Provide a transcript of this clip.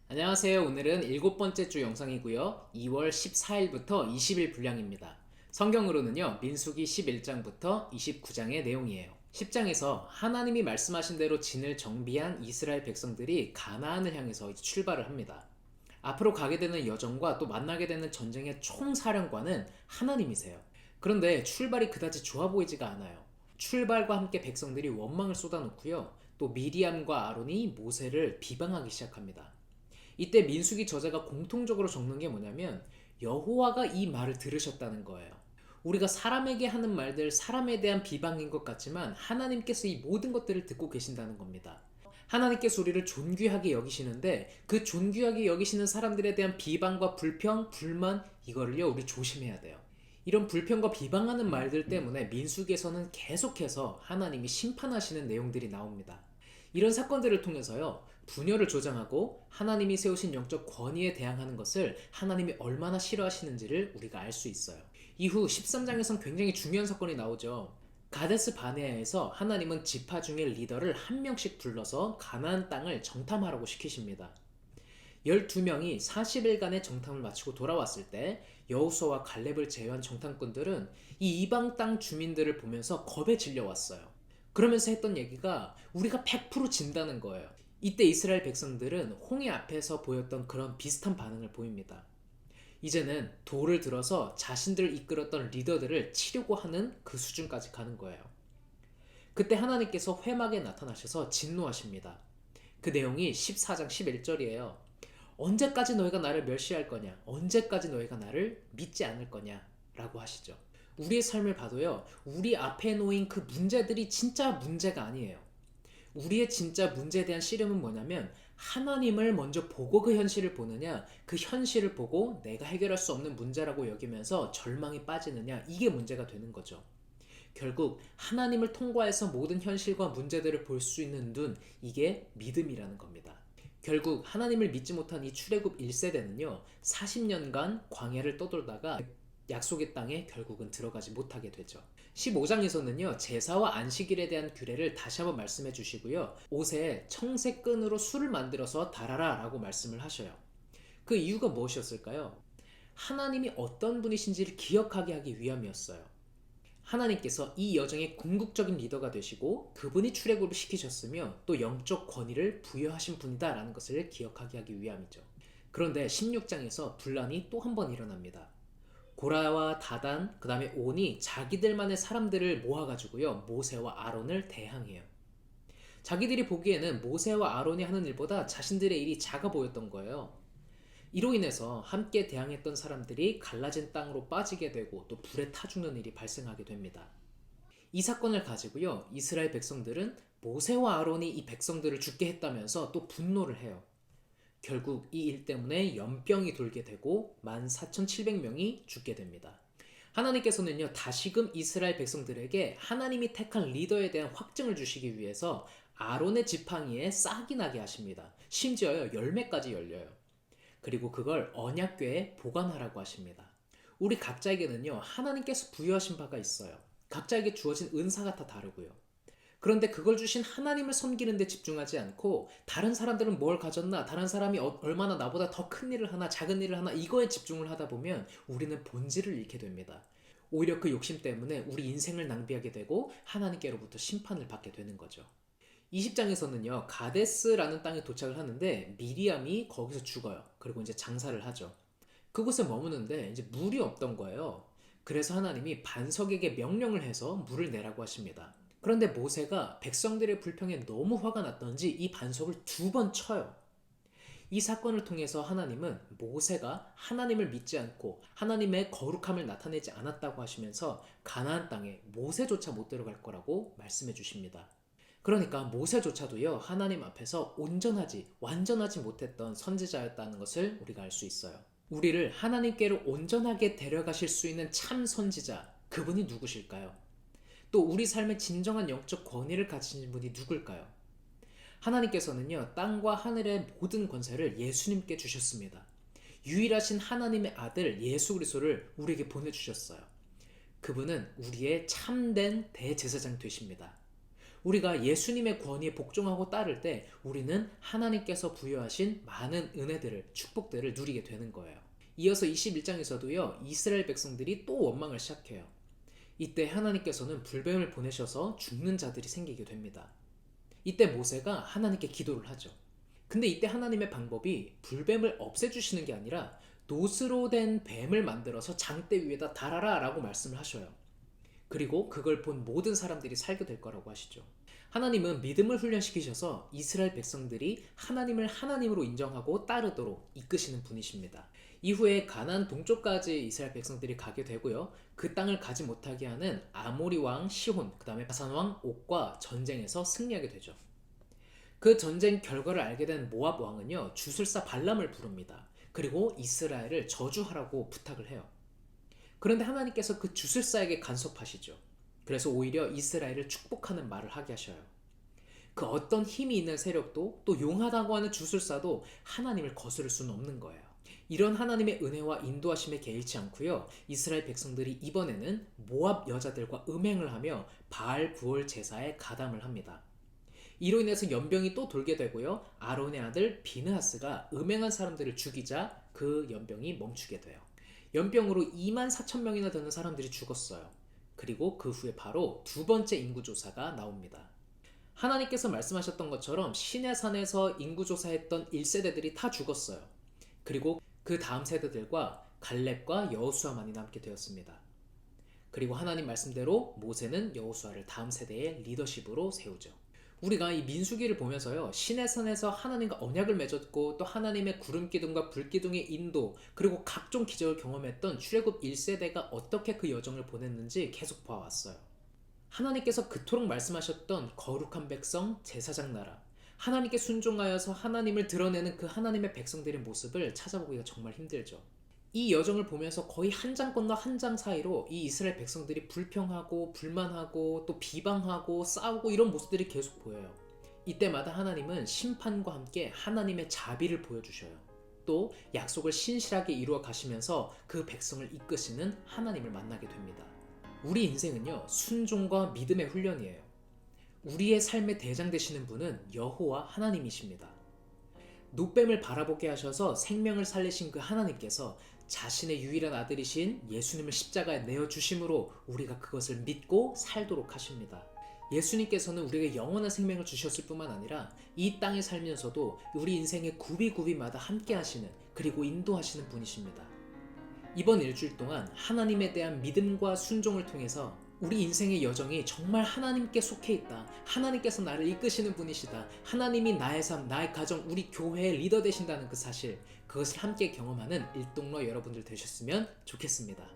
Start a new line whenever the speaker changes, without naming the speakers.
안녕하세요. 오늘은 7번째 주 영상이고요. 2월 14일부터 20일 분량입니다. 성경으로는요, 민수기 11장부터 29장의 내용이에요. 10장에서 하나님이 말씀하신 대로 진을 정비한 이스라엘 백성들이 가나안을 향해서 이제 출발을 합니다. 앞으로 가게 되는 여정과 또 만나게 되는 전쟁의 총사령관은 하나님이세요. 그런데 출발이 그다지 좋아 보이지가 않아요. 출발과 함께 백성들이 원망을 쏟아놓고요. 또 미리암과 아론이 모세를 비방하기 시작합니다. 이때 민수기 저자가 공통적으로 적는 게 뭐냐면 여호와가 이 말을 들으셨다는 거예요. 우리가 사람에게 하는 말들, 사람에 대한 비방인 것 같지만 하나님께서 이 모든 것들을 듣고 계신다는 겁니다. 하나님께서 우리를 존귀하게 여기시는데 그 존귀하게 여기시는 사람들에 대한 비방과 불평, 불만 이거를요 우리 조심해야 돼요. 이런 불평과 비방하는 말들 때문에 민수기에서는 계속해서 하나님이 심판하시는 내용들이 나옵니다. 이런 사건들을 통해서요 분열을 조장하고 하나님이 세우신 영적 권위에 대항하는 것을 하나님이 얼마나 싫어하시는지를 우리가 알 수 있어요. 이후 13장에선 굉장히 중요한 사건이 나오죠. 가데스 바네아에서 하나님은 지파 중의 리더를 한 명씩 불러서 가나안 땅을 정탐하라고 시키십니다. 12명이 40일간의 정탐을 마치고 돌아왔을 때 여호수아와 갈렙을 제외한 정탐꾼들은 이 이방 땅 주민들을 보면서 겁에 질려왔어요. 그러면서 했던 얘기가 우리가 100% 진다는 거예요. 이때 이스라엘 백성들은 홍해 앞에서 보였던 그런 비슷한 반응을 보입니다. 이제는 돌을 들어서 자신들을 이끌었던 리더들을 치려고 하는 그 수준까지 가는 거예요. 그때 하나님께서 회막에 나타나셔서 진노하십니다. 그 내용이 14장 11절이에요. 언제까지 너희가 나를 멸시할 거냐? 언제까지 너희가 나를 믿지 않을 거냐? 라고 하시죠. 우리의 삶을 봐도요, 우리 앞에 놓인 그 문제들이 진짜 문제가 아니에요. 우리의 진짜 문제에 대한 씨름은 뭐냐면 하나님을 먼저 보고 그 현실을 보느냐, 그 현실을 보고 내가 해결할 수 없는 문제라고 여기면서 절망에 빠지느냐, 이게 문제가 되는 거죠. 결국 하나님을 통과해서 모든 현실과 문제들을 볼 수 있는 눈, 이게 믿음이라는 겁니다. 결국 하나님을 믿지 못한 이 출애굽 1세대는요 40년간 광야를 떠돌다가 약속의 땅에 결국은 들어가지 못하게 되죠. 15장에서는요 제사와 안식일에 대한 규례를 다시 한번 말씀해 주시고요, 옷에 청색 끈으로 술을 만들어서 달아라 라고 말씀을 하셔요. 그 이유가 무엇이었을까요? 하나님이 어떤 분이신지를 기억하게 하기 위함이었어요. 하나님께서 이 여정의 궁극적인 리더가 되시고 그분이 출애굽을 시키셨으며 또 영적 권위를 부여하신 분이다 라는 것을 기억하게 하기 위함이죠. 그런데 16장에서 분란이 또 한 번 일어납니다. 고라와 다단, 그 다음에 온이 자기들만의 사람들을 모아가지고요 모세와 아론을 대항해요. 자기들이 보기에는 모세와 아론이 하는 일보다 자신들의 일이 작아 보였던 거예요. 이로 인해서 함께 대항했던 사람들이 갈라진 땅으로 빠지게 되고 또 불에 타 죽는 일이 발생하게 됩니다. 이 사건을 가지고요 이스라엘 백성들은 모세와 아론이 이 백성들을 죽게 했다면서 또 분노를 해요. 결국 이 일 때문에 연병이 돌게 되고 14,700명이 죽게 됩니다. 하나님께서는요 다시금 이스라엘 백성들에게 하나님이 택한 리더에 대한 확증을 주시기 위해서 아론의 지팡이에 싹이 나게 하십니다. 심지어요 열매까지 열려요. 그리고 그걸 언약궤에 보관하라고 하십니다. 우리 각자에게는요 하나님께서 부여하신 바가 있어요. 각자에게 주어진 은사가 다 다르고요. 그런데 그걸 주신 하나님을 섬기는 데 집중하지 않고 다른 사람들은 뭘 가졌나, 다른 사람이 얼마나 나보다 더 큰 일을 하나 작은 일을 하나, 이거에 집중을 하다 보면 우리는 본질을 잃게 됩니다. 오히려 그 욕심 때문에 우리 인생을 낭비하게 되고 하나님께로부터 심판을 받게 되는 거죠. 20장에서는요 가데스라는 땅에 도착을 하는데 미리암이 거기서 죽어요. 그리고 이제 장사를 하죠. 그곳에 머무는데 이제 물이 없던 거예요. 그래서 하나님이 반석에게 명령을 해서 물을 내라고 하십니다. 그런데 모세가 백성들의 불평에 너무 화가 났던지 이 반석을 2번 쳐요. 이 사건을 통해서 하나님은 모세가 하나님을 믿지 않고 하나님의 거룩함을 나타내지 않았다고 하시면서 가나안 땅에 모세조차 못 들어갈 거라고 말씀해 주십니다. 그러니까 모세조차도요 하나님 앞에서 완전하지 못했던 선지자였다는 것을 우리가 알 수 있어요. 우리를 하나님께로 온전하게 데려가실 수 있는 참 선지자, 그분이 누구실까요? 또 우리 삶의 진정한 영적 권위를 가지신 분이 누굴까요? 하나님께서는요, 땅과 하늘의 모든 권세를 예수님께 주셨습니다. 유일하신 하나님의 아들 예수 그리스도를 우리에게 보내주셨어요. 그분은 우리의 참된 대제사장 되십니다. 우리가 예수님의 권위에 복종하고 따를 때 우리는 하나님께서 부여하신 많은 은혜들을, 축복들을 누리게 되는 거예요. 이어서 21장에서도요, 이스라엘 백성들이 또 원망을 시작해요. 이때 하나님께서는 불뱀을 보내셔서 죽는 자들이 생기게 됩니다. 이때 모세가 하나님께 기도를 하죠. 근데 이때 하나님의 방법이 불뱀을 없애주시는 게 아니라 놋으로 된 뱀을 만들어서 장대 위에다 달아라 라고 말씀을 하셔요. 그리고 그걸 본 모든 사람들이 살게 될 거라고 하시죠. 하나님은 믿음을 훈련시키셔서 이스라엘 백성들이 하나님을 하나님으로 인정하고 따르도록 이끄시는 분이십니다. 이후에 가나안 동쪽까지 이스라엘 백성들이 가게 되고요. 그 땅을 가지 못하게 하는 아모리 왕 시혼, 그 다음에 바산 왕 옥과 전쟁에서 승리하게 되죠. 그 전쟁 결과를 알게 된 모압 왕은요, 주술사 발람을 부릅니다. 그리고 이스라엘을 저주하라고 부탁을 해요. 그런데 하나님께서 그 주술사에게 간섭하시죠. 그래서 오히려 이스라엘을 축복하는 말을 하게 하셔요. 그 어떤 힘이 있는 세력도 또 용하다고 하는 주술사도 하나님을 거스를 수는 없는 거예요. 이런 하나님의 은혜와 인도하심에 개의치 않고요, 이스라엘 백성들이 이번에는 모압 여자들과 음행을 하며 바알 부올 제사에 가담을 합니다. 이로 인해서 연병이 또 돌게 되고요, 아론의 아들 비느하스가 음행한 사람들을 죽이자 그 연병이 멈추게 돼요. 연병으로 2만 4천 명이나 되는 사람들이 죽었어요. 그리고 그 후에 바로 두 번째 인구조사가 나옵니다. 하나님께서 말씀하셨던 것처럼 시내산에서 인구조사했던 1세대들이 다 죽었어요. 그리고 그 다음 세대들과 갈렙과 여호수아만이 남게 되었습니다. 그리고 하나님 말씀대로 모세는 여호수아를 다음 세대의 리더십으로 세우죠. 우리가 이 민수기를 보면서요, 시내산에서 하나님과 언약을 맺었고 또 하나님의 구름기둥과 불기둥의 인도, 그리고 각종 기적을 경험했던 출애굽 1세대가 어떻게 그 여정을 보냈는지 계속 봐왔어요. 하나님께서 그토록 말씀하셨던 거룩한 백성, 제사장 나라, 하나님께 순종하여서 하나님을 드러내는 그 하나님의 백성들의 모습을 찾아보기가 정말 힘들죠. 이 여정을 보면서 거의 한 장권과 한 장 사이로 이 이스라엘 백성들이 불평하고 불만하고 또 비방하고 싸우고 이런 모습들이 계속 보여요. 이때마다 하나님은 심판과 함께 하나님의 자비를 보여주셔요. 또 약속을 신실하게 이루어 가시면서 그 백성을 이끄시는 하나님을 만나게 됩니다. 우리 인생은요, 순종과 믿음의 훈련이에요. 우리의 삶의 대장 되시는 분은 여호와 하나님이십니다. 놋뱀을 바라보게 하셔서 생명을 살리신 그 하나님께서 자신의 유일한 아들이신 예수님을 십자가에 내어주심으로 우리가 그것을 믿고 살도록 하십니다. 예수님께서는 우리에게 영원한 생명을 주셨을 뿐만 아니라 이 땅에 살면서도 우리 인생의 구비구비마다 함께 하시는, 그리고 인도하시는 분이십니다. 이번 일주일 동안 하나님에 대한 믿음과 순종을 통해서 우리 인생의 여정이 정말 하나님께 속해 있다, 하나님께서 나를 이끄시는 분이시다, 하나님이 나의 삶, 나의 가정, 우리 교회의 리더 되신다는 그 사실, 그것을 함께 경험하는 일동로 여러분들 되셨으면 좋겠습니다.